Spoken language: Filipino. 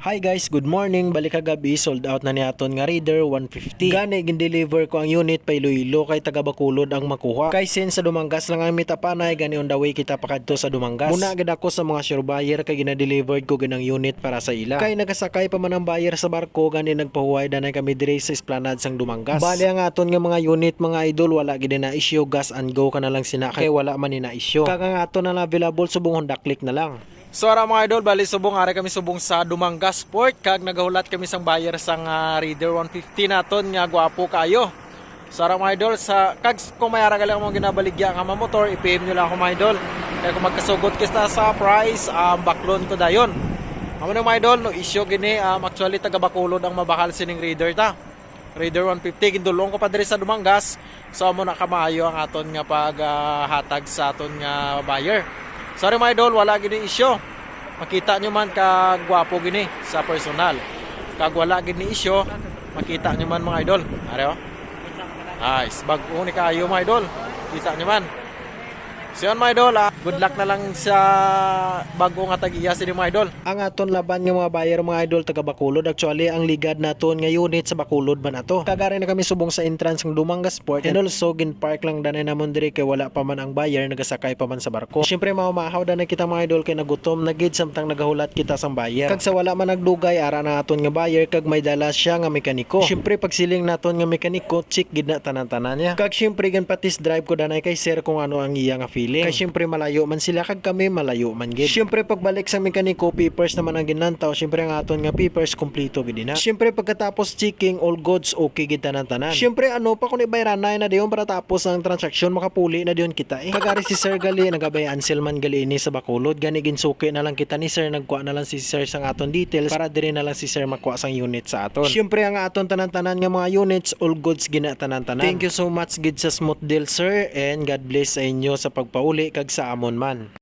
Hi guys, good morning. Balik kagabi, sold out na ni aton nga Raider 150. Gani gin-deliver ko ang unit pa Iloilo kay taga Bacolod ang makuha. Kay since sa Dumangas lang ang mitapanay, gani on the way kita pakadto sa Dumangas. Muna agad ako sa mga sure buyer kay gina-delivered ko ganang unit para sa ila. Kay nagasakay pa man ang buyer sa barko, gani nagpahuway danay kami dire sa esplanade sang Dumangas. Bali ang aton nga mga unit mga idol, wala gid na issue, gas and go ka na lang sina kay wala man ni na issue. Kag ang aton na available subong Honda Click na lang. So ara mga idol, bali subong ari kami subong sa Dumangas Port kag nagahulat kami sang buyer sang Raider 150 naton nga gwapo kayo. So ara mga idol, sa kag kung may ara gali mo ginabaligya nga motor, i-PM nyo lang ako mga idol. Kaya kung magkasugot kita sa price, baklon ko dayon. Amo na mga idol, no issue gini, actually taga Bacolod ang mabakal sining Raider ta. Raider 150 gindulong ko pa diri sa Dumangas. So amo na kamaayo ang aton nga paghatag sa aton nga buyer. Sorry mga idol, wala gini issue. Makita nyo man kagwapo gini sa personal. Kag wala gini issue, makita nyo man mga idol. Are oh. Nice, bago ni kayo mga idol. Kita nyo man. So yun mga idol, good luck na lang sa bago nga tag-iya sini mga idol. Ang aton laban nga mga buyer mga idol taga Bacolod, actually ang ligad naton nga unit sa Bacolod man ato. Kagari na kami subong sa entrance ng Dumangas Port, and also gin park lang danay namon diri kay wala pa man ang buyer, nagasakay pa man sa barko. Syempre maumahaw danay kita mga idol kay nagutom na gid samtang nagahulat kita sang buyer. Kag sa wala man nagdugay ara na aton nga buyer kag may dala siya nga mekaniko. Syempre pagsiling naton nga mekaniko, check gid na tanan-tanan niya. Kag syempre gan patis drive ko danay kay sir kung ano ang iya nga feeling. Kay syempre malayo man sila kag kami malayo man gid. Syempre pagbalik sa mekaniko, papers naman ang ginantaw. Syempre ang aton nga papers kompleto gid na. Syempre pagkatapos checking, all goods okay gid tanan-tanan. Syempre ano pa kun ibayranay na diyon para tapos ang transaksyon, makapuli na diyon kita Kagari si Sir gali nagabay Ansel man gali ini sa Bacolod, gani ginsuki na lang kita ni Sir, nagkuha na lang si Sir sang aton details para diri na lang si Sir makuha sang unit sa aton. Syempre ang aton tanan-tanan nga mga units, all goods gina tanan-tanan. Thank you so much gid sa smooth deal Sir, and God bless sa inyo sa pagpauli kag sa amon man.